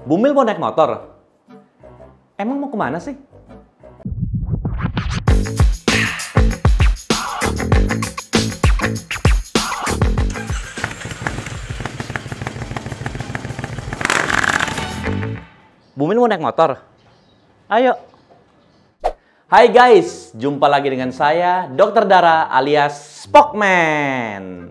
Bumil mau naik motor? Emang mau kemana sih? Bumil mau naik motor? Ayo. Hai guys, jumpa lagi dengan saya, Dr. Dara alias Spokman.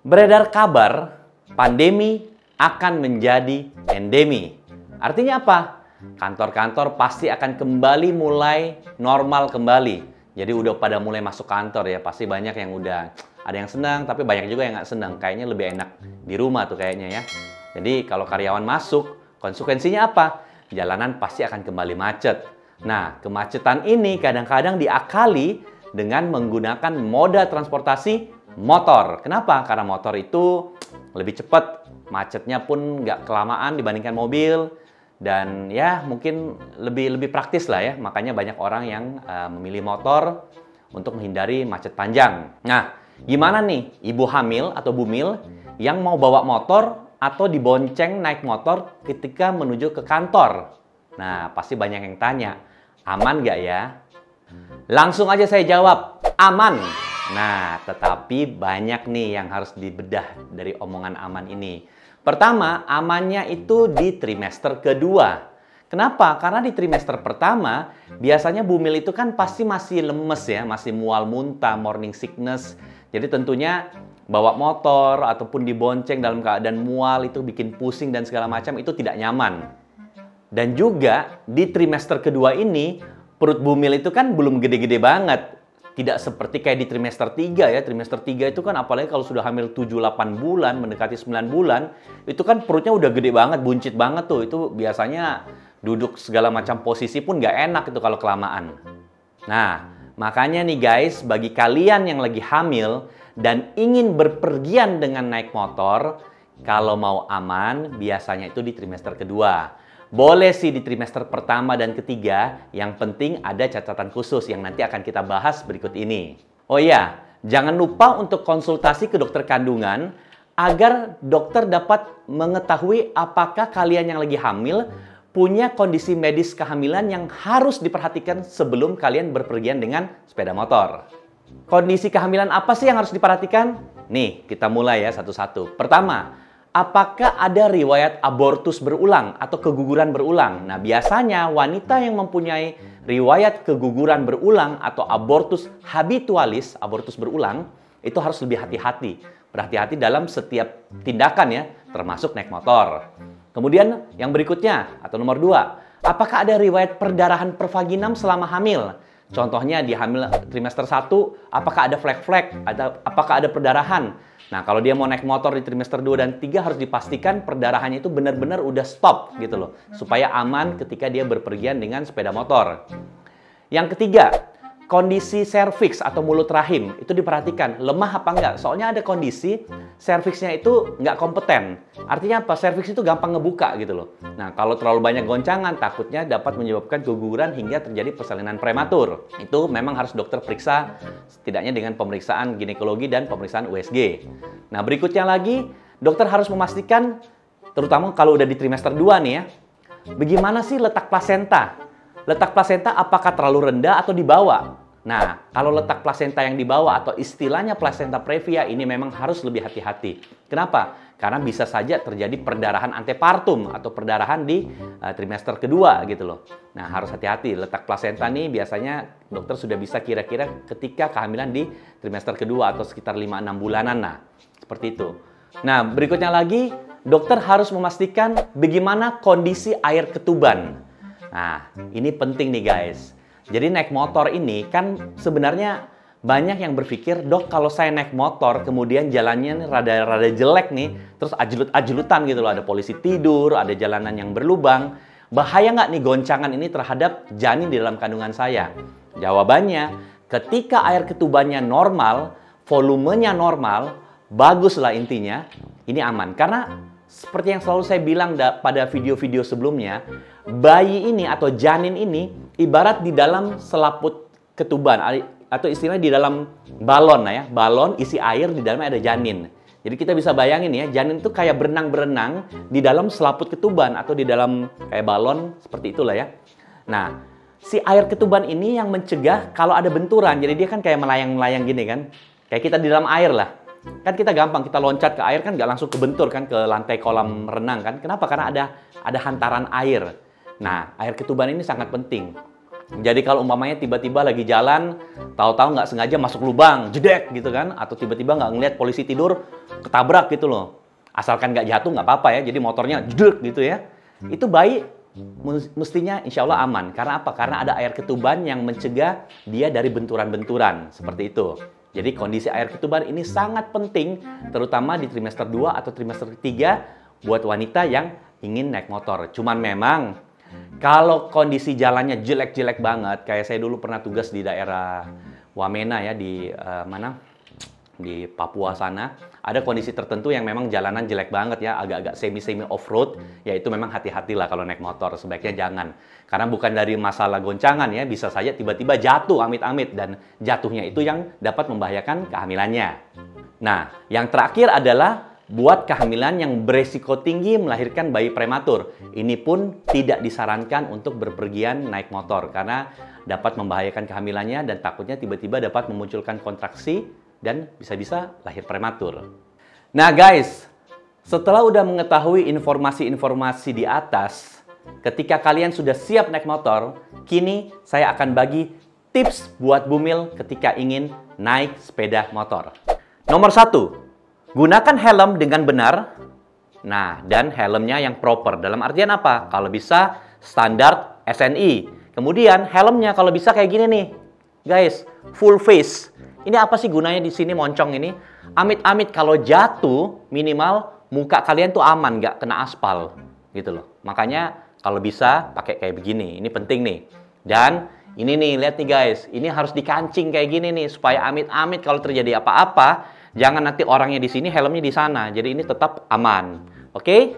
Beredar kabar, pandemi akan menjadi endemi. Artinya apa? Kantor-kantor pasti akan kembali mulai normal kembali. Jadi udah pada mulai masuk kantor ya, pasti banyak yang udah, ada yang senang, tapi banyak juga yang nggak senang. Kayaknya lebih enak di rumah tuh kayaknya ya. Jadi kalau karyawan masuk, konsekuensinya apa? Jalanan pasti akan kembali macet. Nah, kemacetan ini kadang-kadang diakali dengan menggunakan moda transportasi motor. Kenapa? Karena motor itu lebih cepat, macetnya pun nggak kelamaan dibandingkan mobil, dan ya mungkin lebih praktis lah ya. Makanya banyak orang yang memilih motor untuk menghindari macet panjang. Nah, gimana nih ibu hamil atau bumil yang mau bawa motor atau dibonceng naik motor ketika menuju ke kantor? Nah, pasti banyak yang tanya, aman nggak ya? Langsung aja saya jawab, aman. Nah, tetapi banyak nih yang harus dibedah dari omongan aman ini. Pertama, amannya itu di trimester kedua. Kenapa? Karena di trimester pertama, biasanya bumil itu kan pasti masih lemes ya, masih mual muntah, morning sickness. Jadi tentunya bawa motor ataupun dibonceng dalam keadaan mual itu bikin pusing dan segala macam, itu tidak nyaman. Dan juga di trimester kedua ini, perut bumil itu kan belum gede-gede banget. Tidak seperti kayak di trimester 3 ya. Trimester 3 itu kan apalagi kalau sudah hamil 7-8 bulan, mendekati 9 bulan, itu kan perutnya udah gede banget, buncit banget tuh. Itu biasanya duduk segala macam posisi pun nggak enak itu kalau kelamaan. Nah, makanya nih guys, bagi kalian yang lagi hamil dan ingin berpergian dengan naik motor, kalau mau aman, biasanya itu di trimester kedua. Boleh sih di trimester pertama dan ketiga, yang penting ada catatan khusus yang nanti akan kita bahas berikut ini. Oh iya, jangan lupa untuk konsultasi ke dokter kandungan agar dokter dapat mengetahui apakah kalian yang lagi hamil punya kondisi medis kehamilan yang harus diperhatikan sebelum kalian berpergian dengan sepeda motor. Kondisi kehamilan apa sih yang harus diperhatikan? Nih, kita mulai ya satu-satu. Pertama, apakah ada riwayat abortus berulang atau keguguran berulang? Nah, biasanya wanita yang mempunyai riwayat keguguran berulang atau abortus habitualis, abortus berulang, itu harus lebih hati-hati. Berhati-hati dalam setiap tindakan ya, termasuk naik motor. Kemudian yang berikutnya, atau nomor 2, apakah ada riwayat perdarahan pervaginam selama hamil? Contohnya di hamil trimester 1, apakah ada flek-flek, apakah ada perdarahan? Nah, kalau dia mau naik motor di trimester 2 dan 3 harus dipastikan perdarahannya itu benar-benar udah stop gitu loh. Supaya aman ketika dia berpergian dengan sepeda motor. Yang ketiga, kondisi serviks atau mulut rahim itu diperhatikan. Lemah apa enggak? Soalnya ada kondisi serviksnya itu nggak kompeten. Artinya apa? Serviks itu gampang ngebuka gitu loh. Nah, kalau terlalu banyak goncangan takutnya dapat menyebabkan keguguran hingga terjadi persalinan prematur. Itu memang harus dokter periksa setidaknya dengan pemeriksaan ginekologi dan pemeriksaan USG. Nah, berikutnya lagi dokter harus memastikan, terutama kalau udah di trimester 2 nih ya, bagaimana sih letak plasenta? Letak plasenta apakah terlalu rendah atau di bawah? Nah, kalau letak plasenta yang di bawah atau istilahnya plasenta previa ini memang harus lebih hati-hati. Kenapa? Karena bisa saja terjadi perdarahan antepartum atau perdarahan di trimester kedua gitu loh. Nah, harus hati-hati. Letak plasenta nih biasanya dokter sudah bisa kira-kira ketika kehamilan di trimester kedua atau sekitar 5-6 bulanan. Nah, seperti itu. Nah, berikutnya lagi, dokter harus memastikan bagaimana kondisi air ketuban. Nah, ini penting nih guys. Jadi naik motor ini kan sebenarnya banyak yang berpikir, dok kalau saya naik motor kemudian jalannya rada jelek nih, terus ajelut-ajelutan gitu loh, ada polisi tidur, ada jalanan yang berlubang. Bahaya nggak nih goncangan ini terhadap janin di dalam kandungan saya? Jawabannya, ketika air ketubannya normal, volumenya normal, baguslah intinya, ini aman. Karena seperti yang selalu saya bilang pada video-video sebelumnya, bayi ini atau janin ini ibarat di dalam selaput ketuban atau istilahnya di dalam balon ya, balon isi air di dalamnya ada janin. Jadi kita bisa bayangin ya, janin itu kayak berenang-berenang di dalam selaput ketuban atau di dalam kayak balon seperti itulah ya. Nah, si air ketuban ini yang mencegah kalau ada benturan. Jadi dia kan kayak melayang-melayang gini kan. Kayak kita di dalam air lah. Kan kita gampang, kita loncat ke air kan nggak langsung kebentur kan ke lantai kolam renang kan. Kenapa? Karena ada hantaran air. Nah, air ketuban ini sangat penting. Jadi kalau umpamanya tiba-tiba lagi jalan, tahu-tahu nggak sengaja masuk lubang, jedek gitu kan, atau tiba-tiba nggak ngeliat polisi tidur, ketabrak gitu loh. Asalkan nggak jatuh nggak apa-apa ya, jadi motornya jedek gitu ya. Itu bayi mestinya insya Allah aman. Karena apa? Karena ada air ketuban yang mencegah dia dari benturan-benturan, seperti itu. Jadi kondisi air ketuban ini sangat penting, terutama di trimester 2 atau trimester 3 buat wanita yang ingin naik motor. Cuman memang kalau kondisi jalannya jelek-jelek banget, kayak saya dulu pernah tugas di daerah Wamena ya, di mana? Di Papua sana, ada kondisi tertentu yang memang jalanan jelek banget ya, agak-agak semi-semi off-road, ya itu memang hati-hatilah kalau naik motor, sebaiknya jangan. Karena bukan dari masalah goncangan ya, bisa saja tiba-tiba jatuh amit-amit, dan jatuhnya itu yang dapat membahayakan kehamilannya. Nah, yang terakhir adalah buat kehamilan yang beresiko tinggi melahirkan bayi prematur. Ini pun tidak disarankan untuk berpergian naik motor karena dapat membahayakan kehamilannya dan takutnya tiba-tiba dapat memunculkan kontraksi dan bisa-bisa lahir prematur. Nah guys, setelah udah mengetahui informasi-informasi di atas, ketika kalian sudah siap naik motor, kini saya akan bagi tips buat bumil ketika ingin naik sepeda motor. Nomor 1. Gunakan helm dengan benar. Nah, dan helmnya yang proper. Dalam artian apa? Kalau bisa standar SNI. Kemudian helmnya kalau bisa kayak gini nih. Guys, full face. Ini apa sih gunanya di sini moncong ini? Amit-amit kalau jatuh, minimal muka kalian tuh aman, nggak kena aspal. Gitu loh. Makanya kalau bisa pakai kayak begini. Ini penting nih. Dan ini nih, lihat nih guys. Ini harus dikancing kayak gini nih. Supaya amit-amit kalau terjadi apa-apa, jangan nanti orangnya di sini, helmnya di sana. Jadi ini tetap aman. Oke?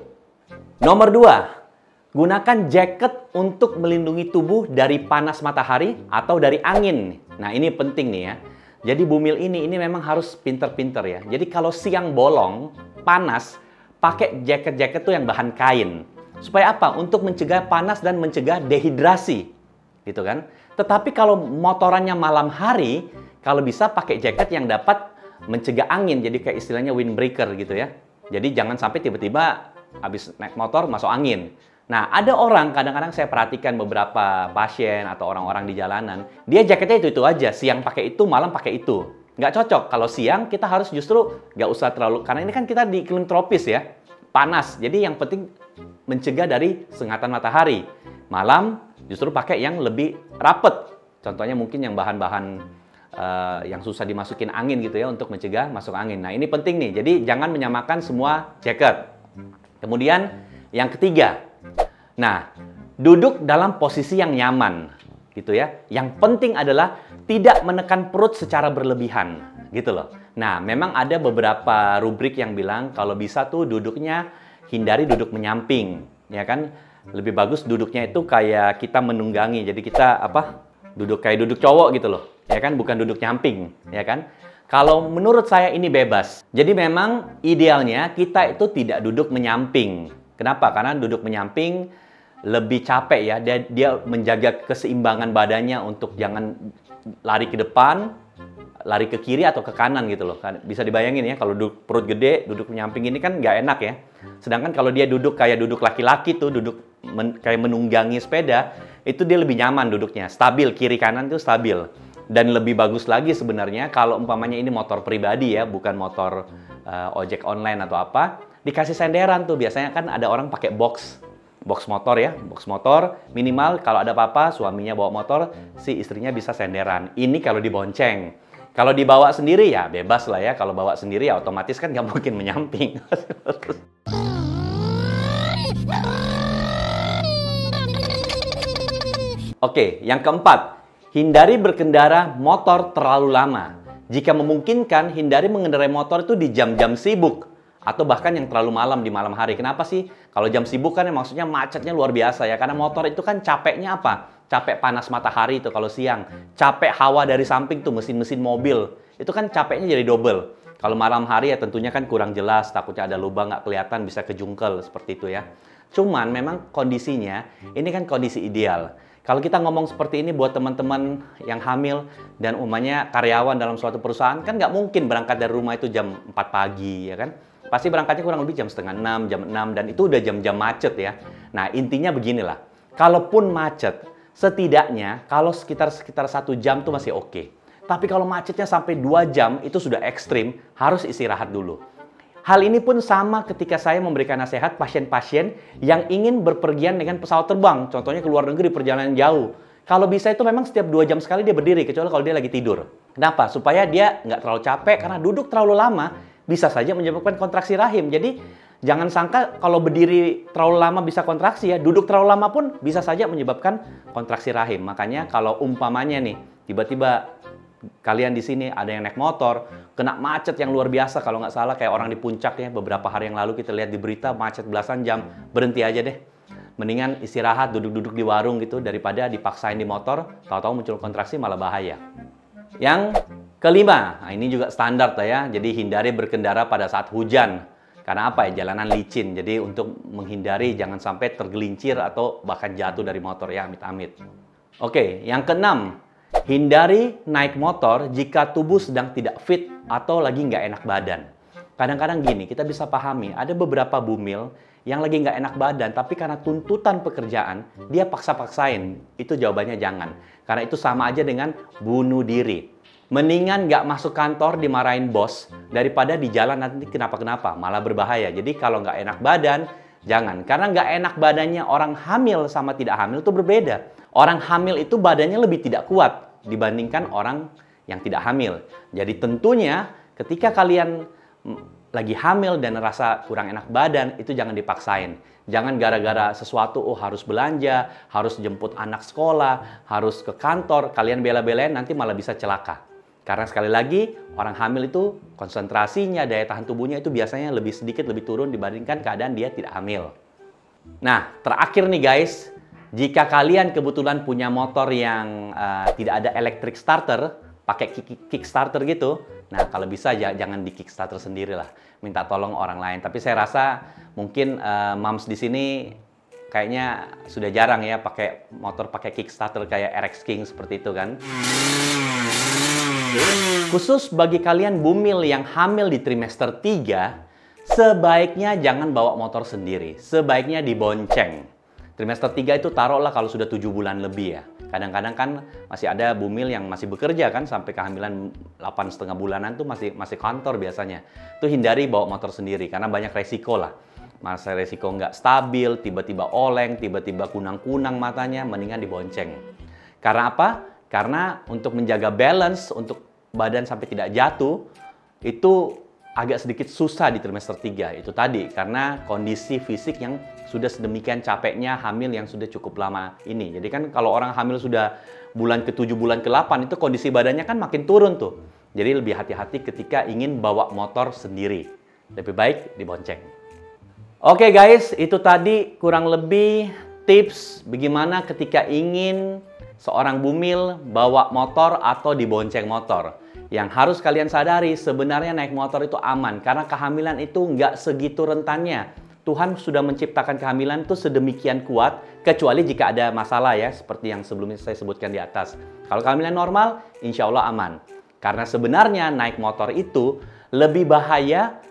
Nomor 2. Gunakan jaket untuk melindungi tubuh dari panas matahari atau dari angin. Nah, ini penting nih ya. Jadi bumil ini memang harus pinter-pinter ya. Jadi kalau siang bolong, panas, pakai jaket-jaket tuh yang bahan kain. Supaya apa? Untuk mencegah panas dan mencegah dehidrasi. Gitu kan? Tetapi kalau motorannya malam hari, kalau bisa pakai jaket yang dapat mencegah angin, jadi kayak istilahnya windbreaker gitu ya. Jadi jangan sampai tiba-tiba habis naik motor masuk angin. Nah, ada orang, kadang-kadang saya perhatikan beberapa pasien atau orang-orang di jalanan, dia jaketnya itu-itu aja, siang pakai itu, malam pakai itu. Nggak cocok, kalau siang kita harus justru nggak usah terlalu, karena ini kan kita di iklim tropis ya, panas. Jadi yang penting mencegah dari sengatan matahari. Malam justru pakai yang lebih rapet. Contohnya mungkin yang bahan-bahan yang susah dimasukin angin gitu ya, untuk mencegah masuk angin. Nah, ini penting nih. Jadi jangan menyamakan semua jaket. Kemudian yang ketiga, nah, duduk dalam posisi yang nyaman gitu ya. Yang penting adalah tidak menekan perut secara berlebihan gitu loh. Nah, memang ada beberapa rubrik yang bilang kalau bisa tuh duduknya hindari duduk menyamping, ya kan? Lebih bagus duduknya itu kayak kita menunggangi. Jadi kita duduk kayak duduk cowok gitu loh, ya kan, bukan duduk nyamping, ya kan. Kalau menurut saya ini bebas. Jadi memang idealnya kita itu tidak duduk menyamping. Kenapa? Karena duduk menyamping lebih capek ya. Dia menjaga keseimbangan badannya untuk jangan lari ke depan, lari ke kiri atau ke kanan gitu loh. Bisa dibayangin ya, kalau perut gede, duduk menyamping ini kan nggak enak ya. Sedangkan kalau dia duduk kayak duduk laki-laki tuh, duduk kayak menunggangi sepeda, itu dia lebih nyaman duduknya, stabil, kiri kanan itu stabil. Dan lebih bagus lagi sebenarnya kalau umpamanya ini motor pribadi ya, bukan motor ojek online atau apa, dikasih senderan tuh. Biasanya kan ada orang pakai box motor ya, box motor minimal kalau ada apa-apa, suaminya bawa motor, si istrinya bisa senderan. Ini kalau dibonceng. Kalau dibawa sendiri ya bebas lah ya. Kalau bawa sendiri ya otomatis kan nggak mungkin menyamping. Oke, yang keempat, hindari berkendara motor terlalu lama. Jika memungkinkan, hindari mengendarai motor itu di jam-jam sibuk atau bahkan yang terlalu malam di malam hari. Kenapa sih? Kalau jam sibuk kan maksudnya macetnya luar biasa ya. Karena motor itu kan capeknya apa? Capek panas matahari itu kalau siang. Capek hawa dari samping tuh mesin-mesin mobil. Itu kan capeknya jadi double. Kalau malam hari ya tentunya kan kurang jelas, takutnya ada lubang nggak kelihatan, bisa kejungkel seperti itu ya. Cuman memang kondisinya, ini kan kondisi ideal. Kalau kita ngomong seperti ini buat teman-teman yang hamil dan umumnya karyawan dalam suatu perusahaan, kan nggak mungkin berangkat dari rumah itu jam 4 pagi, ya kan? Pasti berangkatnya kurang lebih jam setengah 6, jam 6, dan itu udah jam-jam macet ya. Nah, intinya beginilah. Kalaupun macet, setidaknya kalau sekitar 1 jam tuh masih oke. Tapi kalau macetnya sampai 2 jam, itu sudah ekstrim, harus istirahat dulu. Hal ini pun sama ketika saya memberikan nasihat pasien-pasien yang ingin berpergian dengan pesawat terbang. Contohnya ke luar negeri, perjalanan jauh. Kalau bisa itu memang setiap 2 jam sekali dia berdiri, kecuali kalau dia lagi tidur. Kenapa? Supaya dia nggak terlalu capek, karena duduk terlalu lama bisa saja menyebabkan kontraksi rahim. Jadi jangan sangka kalau berdiri terlalu lama bisa kontraksi ya, duduk terlalu lama pun bisa saja menyebabkan kontraksi rahim. Makanya kalau umpamanya nih, tiba-tiba kalian di sini ada yang naik motor, kena macet yang luar biasa, kalau nggak salah kayak orang di puncak ya, beberapa hari yang lalu kita lihat di berita macet belasan jam, berhenti aja deh. Mendingan istirahat, duduk-duduk di warung gitu, daripada dipaksain di motor, tahu-tahu muncul kontraksi malah bahaya. Yang kelima, nah ini juga standar ya, jadi hindari berkendara pada saat hujan. Karena apa ya, jalanan licin, jadi untuk menghindari jangan sampai tergelincir atau bahkan jatuh dari motor ya, amit-amit. Oke, yang keenam, hindari naik motor jika tubuh sedang tidak fit atau lagi nggak enak badan. Kadang-kadang gini, kita bisa pahami, ada beberapa bumil yang lagi nggak enak badan, tapi karena tuntutan pekerjaan, dia paksa-paksain. Itu jawabannya jangan. Karena itu sama aja dengan bunuh diri. Mendingan nggak masuk kantor dimarahin bos, daripada di jalan nanti kenapa-kenapa, malah berbahaya. Jadi kalau nggak enak badan, jangan. Karena nggak enak badannya orang hamil sama tidak hamil itu berbeda. Orang hamil itu badannya lebih tidak kuat dibandingkan orang yang tidak hamil. Jadi tentunya ketika kalian lagi hamil dan rasa kurang enak badan, itu jangan dipaksain. Jangan gara-gara sesuatu, oh harus belanja, harus jemput anak sekolah, harus ke kantor, kalian bela-belain nanti malah bisa celaka. Karena sekali lagi, orang hamil itu konsentrasinya, daya tahan tubuhnya itu biasanya lebih sedikit, lebih turun dibandingkan keadaan dia tidak hamil. Nah, terakhir nih guys, jika kalian kebetulan punya motor yang tidak ada electric starter, pakai kickstarter gitu, nah kalau bisa ya jangan di kickstarter sendiri lah, minta tolong orang lain. Tapi saya rasa mungkin moms di sini kayaknya sudah jarang ya pakai motor pakai kickstarter kayak RX King seperti itu kan. Khusus bagi kalian bumil yang hamil di trimester 3, sebaiknya jangan bawa motor sendiri, sebaiknya dibonceng. Trimester 3 itu taruhlah kalau sudah 7 bulan lebih ya. Kadang-kadang kan masih ada bumil yang masih bekerja kan, sampai kehamilan 8,5 bulanan tuh masih kantor biasanya. Itu hindari bawa motor sendiri, karena banyak resiko lah. Masa resiko nggak stabil, tiba-tiba oleng, tiba-tiba kunang-kunang matanya, mendingan dibonceng. Karena apa? Karena untuk menjaga balance, untuk badan sampai tidak jatuh, itu agak sedikit susah di trimester 3. Itu tadi, karena kondisi fisik yang sudah sedemikian capeknya hamil yang sudah cukup lama ini. Jadi kan kalau orang hamil sudah bulan ke-7, bulan ke-8, itu kondisi badannya kan makin turun tuh. Jadi lebih hati-hati ketika ingin bawa motor sendiri. Lebih baik dibonceng. Oke guys, itu tadi kurang lebih tips bagaimana ketika ingin seorang bumil bawa motor atau dibonceng motor. Yang harus kalian sadari, sebenarnya naik motor itu aman. Karena kehamilan itu nggak segitu rentannya. Tuhan sudah menciptakan kehamilan itu sedemikian kuat, kecuali jika ada masalah ya, seperti yang sebelumnya saya sebutkan di atas. Kalau kehamilan normal, insya Allah aman. Karena sebenarnya naik motor itu lebih bahaya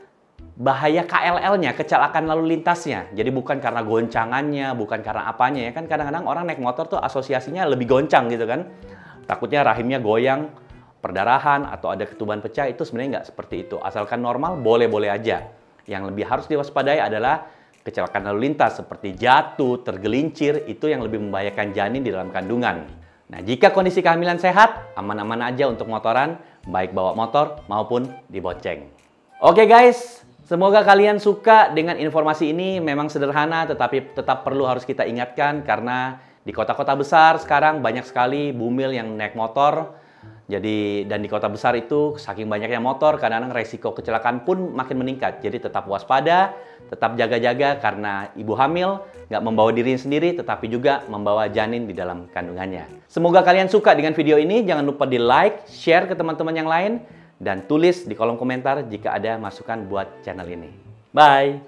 KLL-nya, kecelakaan lalu lintasnya. Jadi bukan karena goncangannya, bukan karena apanya ya. Kan kadang-kadang orang naik motor tuh asosiasinya lebih goncang gitu kan. Takutnya rahimnya goyang, perdarahan, atau ada ketuban pecah. Itu sebenarnya nggak seperti itu. Asalkan normal, boleh-boleh aja. Yang lebih harus diwaspadai adalah kecelakaan lalu lintas seperti jatuh, tergelincir, itu yang lebih membahayakan janin di dalam kandungan. Nah, jika kondisi kehamilan sehat, aman-aman aja untuk motoran, baik bawa motor maupun dibonceng. Oke guys, semoga kalian suka dengan informasi ini. Memang sederhana, tetapi tetap perlu harus kita ingatkan karena di kota-kota besar sekarang banyak sekali bumil yang naik motor. Jadi, dan di kota besar itu saking banyaknya motor, kadang-kadang resiko kecelakaan pun makin meningkat. Jadi tetap waspada, tetap jaga-jaga karena ibu hamil nggak membawa diri sendiri, tetapi juga membawa janin di dalam kandungannya. Semoga kalian suka dengan video ini. Jangan lupa di like, share ke teman-teman yang lain. dan tulis di kolom komentar jika ada masukan buat channel ini. Bye!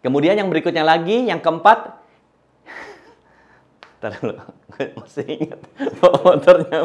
Kemudian yang berikutnya lagi, yang keempat. Ntar dulu, masih ingat bawa motornya.